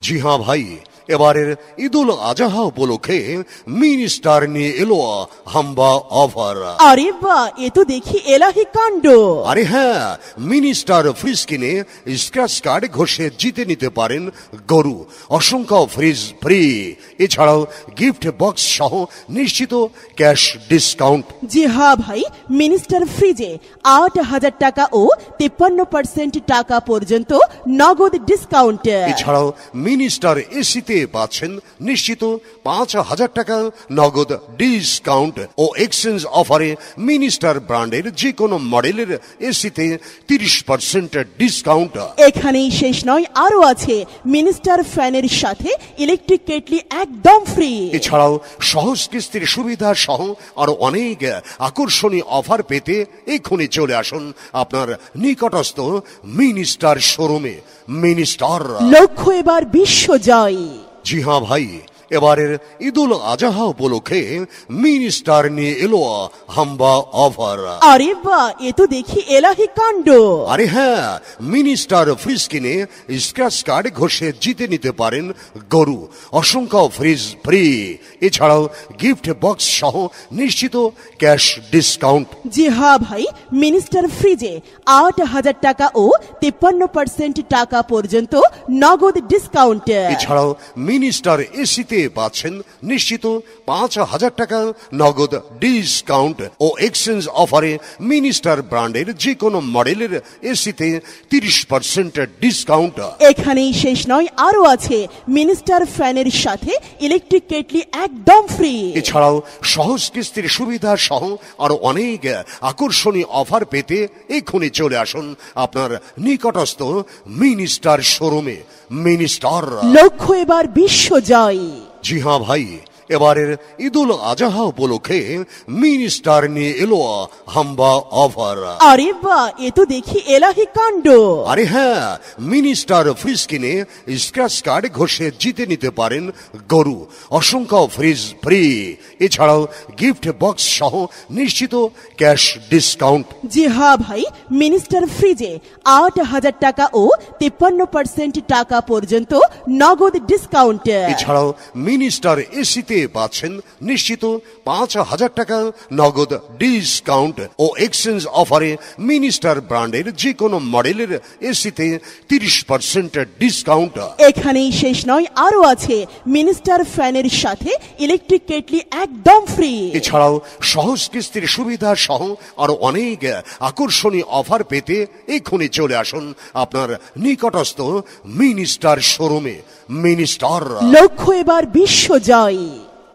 জি হ্যাঁ ভাই, এবারের ঈদুল আজহা উপলক্ষে মিনি স্টার নিয়ে এলো হাম্বা অফার। আরে বাহ, এ তো দেখি এলাহি কাণ্ড। আরে হ্যাঁ, মিনি স্টার ফ্রিজ কিনে স্ক্র্যাচ কার্ড ঘষে জিতে নিতে পারেন গরু, অসংখ্য ফ্রিজ ফ্রি, এছাড়াও গিফট বক্স সহ নিশ্চিত ক্যাশ ডিসকাউন্ট। জি হ্যাঁ ভাই, মিনিস্টার ফ্রিজে ৮,০০০ টাকা ও ৫৩% টাকা পর্যন্ত নগদ ডিসকাউন্ট। এছাড়াও মিনি স্টার এসিতে পাচ্ছেন নিশ্চিত ৫,০০০ টাকা নগদ ডিসকাউন্ট ও এক্সচেঞ্জ অফারে মিনি স্টার ব্র্যান্ডের যে কোনো মডেলের এসিতে ৩০% ডিসকাউন্ট। এখানেই শেষ নয়, আরো আছে মিনিস্টার ফ্যানের সাথে ইলেকট্রিক কেটলি একদম ফ্রি। এছাড়াও সহজ কিস্তির সুবিধা সহ আরো অনেক আকর্ষণীয় অফার পেতে এক্ষুনি চলে আসুন আপনার নিকটস্থ মিনি স্টার শোরুমে। মিনি স্টার, লক্ষ্য এবার বিশ্ব জয়। জি হ্যাঁ ভাই, এবারের ঈদুল আজহা উপলক্ষে মিনি স্টার নিয়ে এলো হাম্বা অফার। আরে বাহ, এ তো দেখি এলাহি কাণ্ড। আরে হ্যাঁ, মিনি স্টার ফ্রিজ কিনে স্ক্র্যাচ কার্ড ঘষে জিতে নিতে পারেন গরু, অসংখ্য ফ্রিজ ফ্রি, এছাড়াও গিফট বক্স সহ নিশ্চিত ক্যাশ ডিসকাউন্ট। জি হ্যাঁ ভাই, মিনিস্টার ফ্রিজে ৮,০০০ টাকা ও ৫৩% টাকা পর্যন্ত নগদ ডিসকাউন্ট। এছাড়াও মিনি স্টার এসিতে পাচ্ছেন নিশ্চিত ৫,০০০ টাকা নগদ ডিসকাউন্ট ও এক্সচেঞ্জ অফারে মিনি স্টার ব্র্যান্ডের যে কোনো মডেলের এসিতে ৩০% ডিসকাউন্ট। এখানেই শেষ নয়, আরো আছে মিনিস্টার ফ্যানের সাথে ইলেকট্রিক কেটলি একদম ফ্রি। এছাড়াও সহজ কিস্তির সুবিধা সহ আরো অনেক আকর্ষণীয় অফার পেতে এক্ষুনি চলে আসুন আপনার নিকটস্থ মিনি স্টার শোরুমে। মিনি স্টার, লক্ষ্য এবার বিশ্ব জয়। জি হ্যাঁ ভাই, এবারের ঈদুল আজহা উপলক্ষে মিনি স্টার নিয়ে এলো হাম্বা অফার। আরে বাহ, এ তো দেখি এলাহি কাণ্ড। আরে হ্যাঁ, মিনি স্টার ফ্রিজ কিনে স্ক্র্যাচ কার্ড ঘষে জিতে নিতে পারেন গরু, অসংখ্য ফ্রিজ ফ্রি, এছাড়াও গিফট বক্স সহ নিশ্চিত ক্যাশ ডিসকাউন্ট। জি হ্যাঁ ভাই, মিনিস্টার ফ্রিজে ৮,০০০ টাকা ও ৫৩% টাকা পর্যন্ত নগদ ডিসকাউন্ট। এছাড়াও মিনি স্টার এসিতে পাচ্ছেন নিশ্চিত ৫,০০০ টাকা নগদ ডিসকাউন্ট ও এক্সচেঞ্জ অফারে মিনি স্টার ব্র্যান্ডের যে কোনো মডেলের এসিতে ৩০% ডিসকাউন্ট। এখানেই শেষ নয়, আরো আছে মিনিস্টার ফ্যানের সাথে ইলেকট্রিক কেটলি একদম ফ্রি। এছাড়াও সহজ কিস্তির সুবিধা সহ আরো অনেক আকর্ষণীয় অফার পেতে এক্ষুনি চলে আসুন আপনার নিকটস্থ মিনি স্টার শোরুমে। মিনি স্টার, লক্ষ্য এবার বিশ্ব জয়।